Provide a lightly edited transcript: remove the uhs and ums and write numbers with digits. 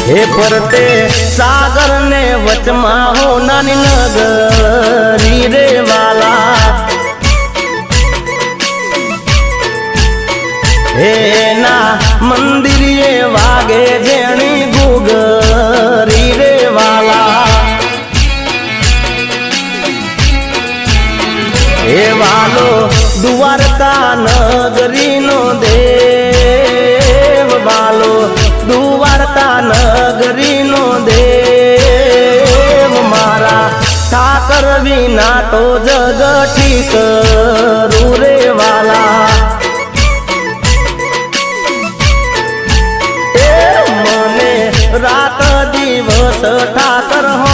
हे परते सागर ने वचमा हो नानी नगरी रे वाला हे ना मंदिर ये वागे जेणी गुगरी रे वाला हे वालो द्वारका नगरी नो देव वालो द्वारका नगरी नो देव मारा ठाकर विना तो जग ठीक रे वाला रात दिवस ठाकर हो